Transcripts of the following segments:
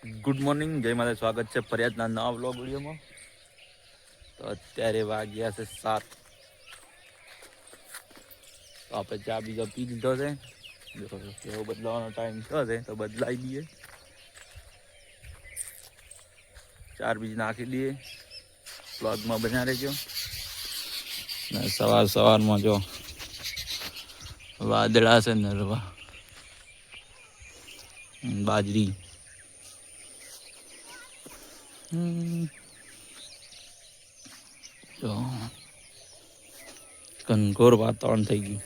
Good morning, જય માતા, સ્વાગત છે ફરિયાદના નવા વ્લોગ વિડીયોમાં. તો અત્યારે વાગ્યા છે 7. તો આપણે ચા બીજો પી દીધો છે. એવો બદલાવાનો ટાઈમ થયો છે તો બદલાઈ દઈએ. 4 બીજ નાખી દઈએ. વ્લોગમાં બન્યા રહેજો. ને સવારમાં જો વાદળા છે નરવા, બાજરી. તો ઘનઘોર વાતાવરણ થઈ ગયું.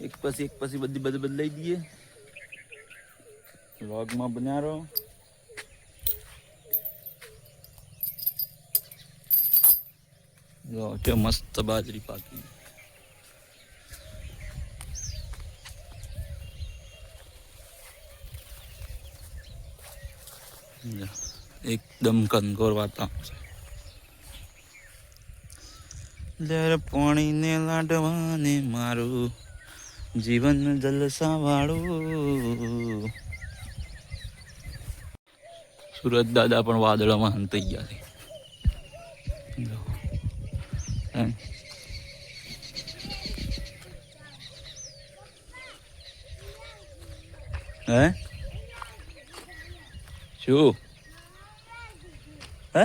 એક પછી બધી બદલાઈ દઈએ. વ્લોગમાં બન્યા રહો. જો કે મસ્ત બાજરી પાકી. એકદમ ઘનઘોર વાતાવરણ છે. લહેર પાણીને લાડવાને મારું જીવન જલસા વાળું. સુરત દાદા પણ વાદળોમાં હંતાઈ ગયા છે. હે શું હે?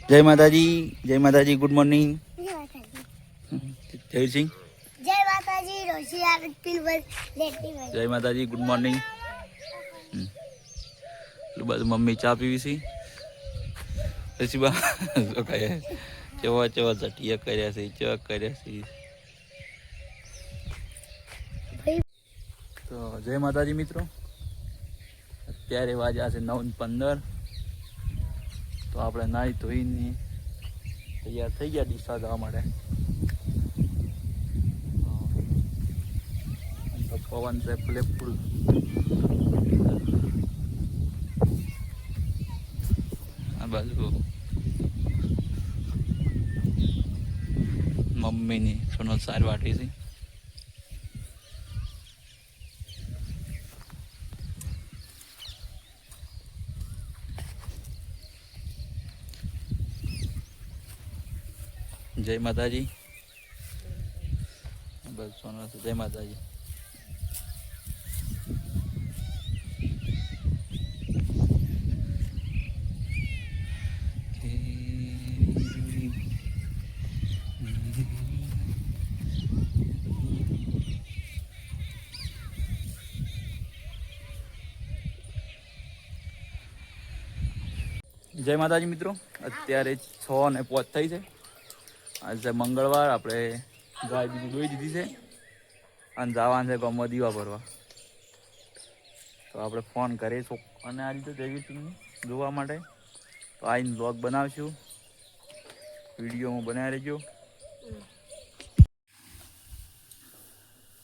જય માતાજી, ગુડ મોર્નિંગ. જયસિંહ, જય માતાજી. જય માતાજી, ગુડ મોર્નિંગ. બધું મમ્મી ચા પીવી છે. પછી બા ચેવા ચટિયા કર્યા છે, ચેવા કર્યા છે. તો જય માતાજી મિત્રો, અત્યારે વાગ્યા છે 9:15. તો આપણે નાહી ધોઈને તૈયાર થઈ ગયા ડીસા જવા માટે. તો પવન છે ફૂલે ફૂલ. આ બાજુ મમ્મીની સોનલ સાર વાટી છે. જય માતાજી. બસ સોનલ, જય માતાજી. જય માતાજી મિત્રો, અત્યારે 6:05 થઈ છે. આજે મંગળવાર. આપણે ગાય બીજી દોઈ દીધી છે અને જવાનું છે ગામમાં દીવા ભરવા. તો આપણે ફોન કરીશું અને આ રીતે જયવીરસિંહને જોવા માટે. તો આઈને બ્લોગ બનાવશું. વિડીયોમાં બનાવી રહેજો.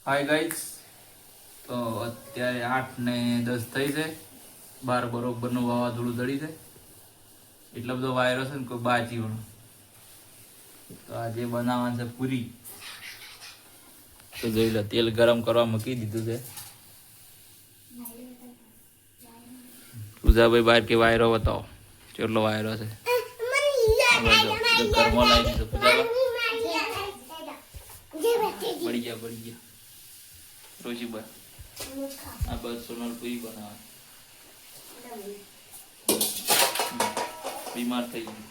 હાય ગાઈસ, તો અત્યારે 8:10 થઈ છે. 12 બરોબરનું વાવાઝોડું દળી છે. એટલો બધો વાયરો છે ને કોઈ બાજી વળો. તો આજે બનાવવાનું છે પૂરી. તો જોઈ લો, તેલ ગરમ કરવા મૂકી દીધું છે. પૂજાભાઈ બહાર કે વાયરો બતાવો કેટલો વાયરો છે. ઘરમાં લાવી દીધો પૂજાભાઈ. પડી ગયા રોશીબા. આ બસ સોનલ પૂરી બનાવે. બીમાર થઈ ગયું.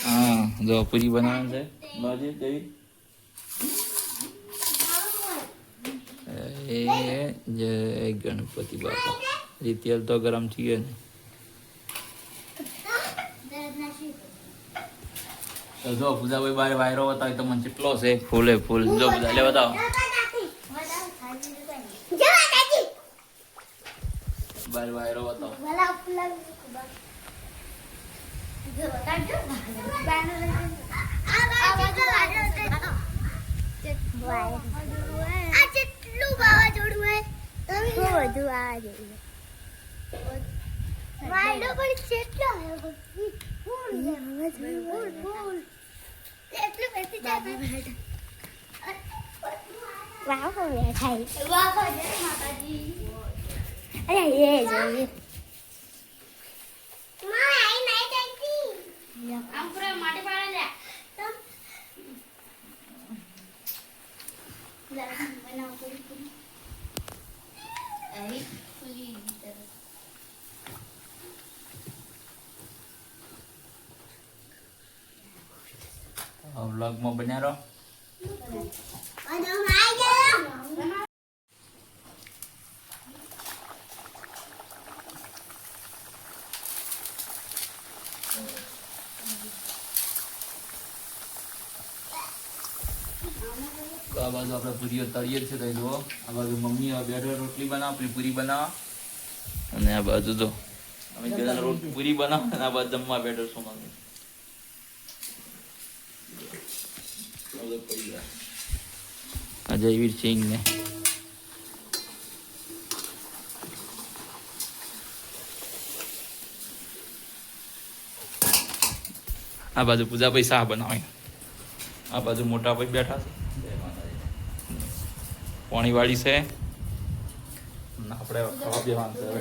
હા, જો પૂરી બનાવે છે. જય ગણપતિ બાપા. તેલ તો ગરમ થઈએ ને. જો પૂજાભાઈ બારે વાયરો બતાવે તો મને કેટલો છે. ફૂલે ફૂલ. જો પૂજા લે બતાવો. બાર વાયરો હતો. વ્લોગમાં બન્યા રહો. તો આ બાજુ આપણે પૂરીઓ તળીએ છે તો જુઓ. આ બાજુ મમ્મી બેઠો રોટલી બનાવ, આપણી પૂરી બનાવો. અને આ બાજુ તો અમે પેલા પૂરી બનાવો અને આ બાજુ જમવા બેઠો છું મમ્મી. આ જયવીર સિંહ ને આ બાજુ પૂજાભાઈ શાહ બનાવે. આ બાજુ મોટા ભાઈ બેઠા છે. પાણી વાળી છે. આપણે ખાવા પીવાનું છે હવે.